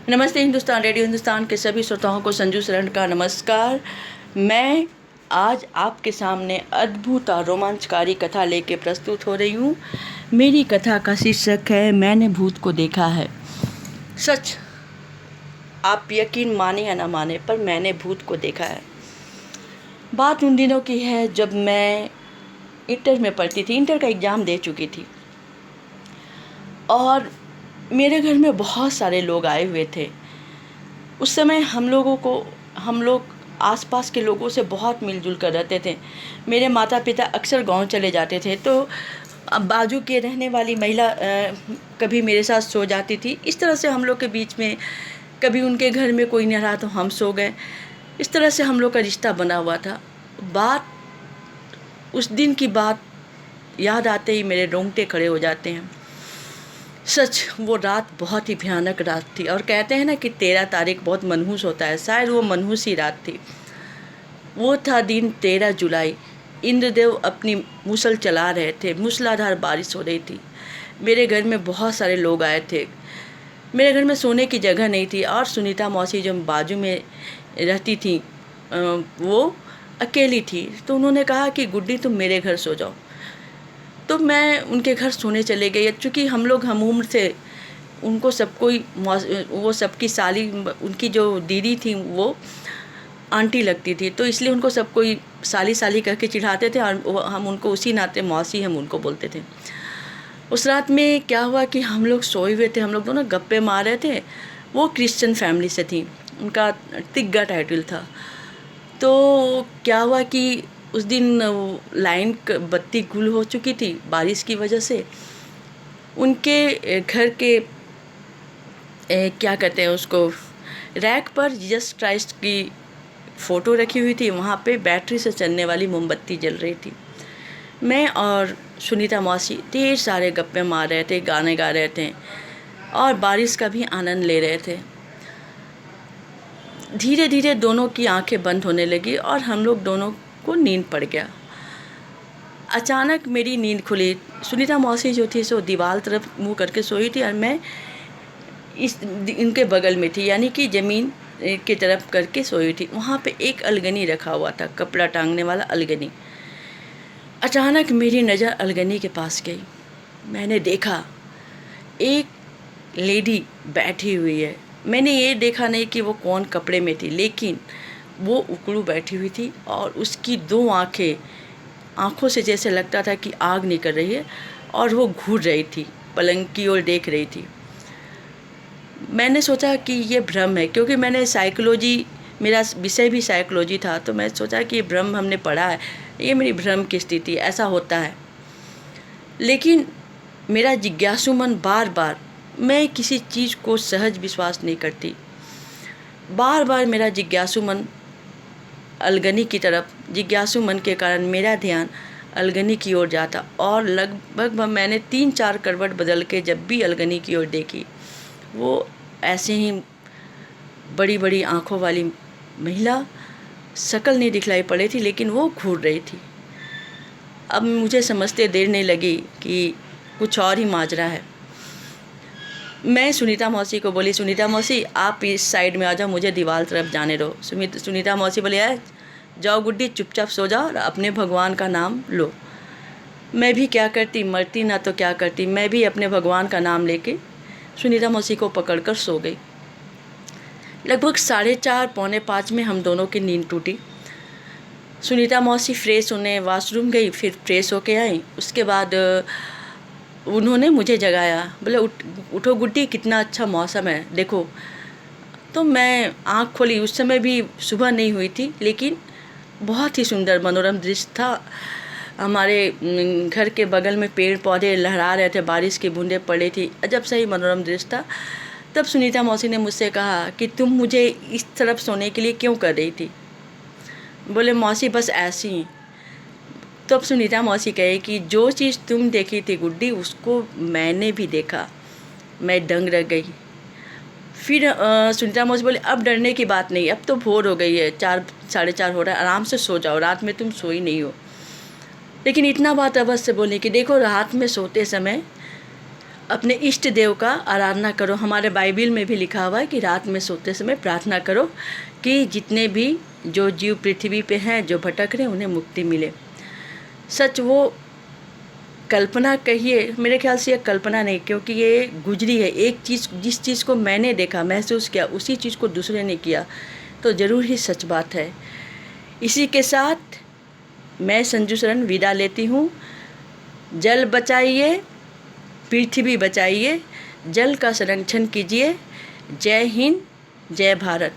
नमस्ते हिंदुस्तान, रेडियो हिंदुस्तान के सभी श्रोताओं को संजू शरण का नमस्कार। मैं आज आपके सामने अद्भुत और रोमांचकारी कथा लेके प्रस्तुत हो रही हूँ। मेरी कथा का शीर्षक है मैंने भूत को देखा है। सच, आप यकीन माने या ना माने, पर मैंने भूत को देखा है। बात उन दिनों की है जब मैं इंटर में पढ़ती थी। इंटर का एग्ज़ाम दे चुकी थी और मेरे घर में बहुत सारे लोग आए हुए थे। उस समय हम लोग आसपास के लोगों से बहुत मिलजुल कर रहते थे। मेरे माता पिता अक्सर गांव चले जाते थे, तो अब बाजू के रहने वाली महिला कभी मेरे साथ सो जाती थी। इस तरह से हम लोग के बीच में, कभी उनके घर में कोई नहीं रहा तो हम सो गए। इस तरह से हम लोग का रिश्ता बना हुआ था। उस दिन की बात याद आते ही मेरे रोंगटे खड़े हो जाते हैं। सच, वो रात बहुत ही भयानक रात थी और कहते हैं ना कि 13 तारीख बहुत मनहूस होता है। शायद वो मनहूस ही रात थी। वो था दिन 13 जुलाई। इंद्रदेव अपनी मुसल चला रहे थे। मूसलाधार बारिश हो रही थी। मेरे घर में बहुत सारे लोग आए थे। मेरे घर में सोने की जगह नहीं थी और सुनीता मौसी जो बाजू में रहती थी वो अकेली थी। तो उन्होंने कहा कि गुड्डी तुम मेरे घर सो जाओ। तो मैं उनके घर सोने चले गई। चूँकि हम लोग हम उम्र थे, उनको सब कोई वो सबकी साली, उनकी जो दीदी थी वो आंटी लगती थी, तो इसलिए उनको सब कोई साली साली करके चिढ़ाते थे और हम उनको उसी नाते मौसी हम उनको बोलते थे। उस रात में क्या हुआ कि हम लोग सोए हुए थे, हम लोग दोनों गप्पे मार रहे थे। वो क्रिश्चियन फैमिली से थी, उनका तिग्गा टाइटल था। तो क्या हुआ कि उस दिन लाइन बत्ती गुल हो चुकी थी बारिश की वजह से। उनके घर के क्या कहते हैं उसको, रैक पर जीसस क्राइस्ट की फ़ोटो रखी हुई थी। वहाँ पे बैटरी से चलने वाली मोमबत्ती जल रही थी। मैं और सुनीता मौसी ढेर सारे गप्पे मार रहे थे, गाने गा रहे थे और बारिश का भी आनंद ले रहे थे। धीरे धीरे दोनों की आंखें बंद होने लगी और हम लोग दोनों को नींद पड़ गया। अचानक मेरी नींद खुली। सुनीता मौसी जो थी सो दीवार तरफ मुंह करके सोई थी और मैं इनके बगल में थी, यानी कि ज़मीन की तरफ करके सोई थी। वहाँ पे एक अलगनी रखा हुआ था, कपड़ा टांगने वाला अलगनी। अचानक मेरी नज़र अलगनी के पास गई। मैंने देखा एक लेडी बैठी हुई है। मैंने ये देखा नहीं कि वो कौन कपड़े में थी, लेकिन वो उकड़ू बैठी हुई थी और उसकी दो आँखों से जैसे लगता था कि आग निकल रही है और वो घूर रही थी, पलंग की ओर देख रही थी। मैंने सोचा कि ये भ्रम है, क्योंकि मैंने साइकोलॉजी, मेरा विषय भी साइकोलॉजी था, तो मैं सोचा कि ये भ्रम हमने पढ़ा है, ये मेरी भ्रम की स्थिति, ऐसा होता है। लेकिन मेरा जिज्ञासु मन बार बार, मैं किसी चीज़ को सहज विश्वास नहीं करती, बार बार मेरा जिज्ञासु मन अलगनी की तरफ, जिज्ञासु मन के कारण मेरा ध्यान अलगनी की ओर जाता और लगभग मैंने 3-4 करवट बदल के जब भी अलगनी की ओर देखी, वो ऐसे ही बड़ी बड़ी आँखों वाली महिला, शक्ल नहीं दिखलाई पड़ी थी लेकिन वो घूर रही थी। अब मुझे समझते देर नहीं लगी कि कुछ और ही माजरा है। मैं सुनीता मौसी को बोली, सुनीता मौसी आप इस साइड में आ जाओ, मुझे दीवार तरफ जाने दो। सुनीता मौसी बोली, यार जाओ गुड्डी, चुपचाप सो जाओ और अपने भगवान का नाम लो। मैं भी क्या करती, मरती ना तो क्या करती, मैं भी अपने भगवान का नाम लेके सुनीता मौसी को पकड़कर सो गई। लगभग 4:30 पौने 5 में हम दोनों की नींद टूटी। सुनीता मौसी फ्रेश होने वॉशरूम गई, फिर फ्रेश होके आई। उसके बाद उन्होंने मुझे जगाया, बोले उठो गुड्डी, कितना अच्छा मौसम है देखो। तो मैं आँख खोली। उस समय भी सुबह नहीं हुई थी, लेकिन बहुत ही सुंदर मनोरम दृश्य था। हमारे घर के बगल में पेड़ पौधे लहरा रहे थे, बारिश की बूंदें पड़ रही थी, अजब सही मनोरम दृश्य था। तब सुनीता मौसी ने मुझसे कहा कि तुम मुझे इस तरफ सोने के लिए क्यों कर रही थी। बोले मौसी बस ऐसी ही। तब सुनीता मौसी कहे कि जो चीज़ तुम देखी थी गुड्डी, उसको मैंने भी देखा। मैं दंग रह गई। फिर सुनीता मौसी बोले अब डरने की बात नहीं, अब तो भोर हो गई है, 4-4:30 हो रहा है, आराम से सो जाओ, रात में तुम सोई नहीं हो। लेकिन इतना बात अवश्य बोली कि देखो रात में सोते समय अपने इष्ट देव का आराधना करो। हमारे बाइबिल में भी लिखा हुआ है कि रात में सोते समय प्रार्थना करो कि जितने भी जो जीव पृथ्वी पे हैं, जो भटक रहे हैं, उन्हें मुक्ति मिले। सच वो कल्पना कहिए, मेरे ख्याल से ये कल्पना नहीं, क्योंकि ये गुजरी है। एक चीज़, जिस चीज़ को मैंने देखा, महसूस किया, उसी चीज़ को दूसरे ने किया, तो ज़रूर ही सच बात है। इसी के साथ मैं संजू शरण विदा लेती हूँ। जल बचाइए, पृथ्वी बचाइए, जल का संरक्षण कीजिए। जय हिंद, जय भारत।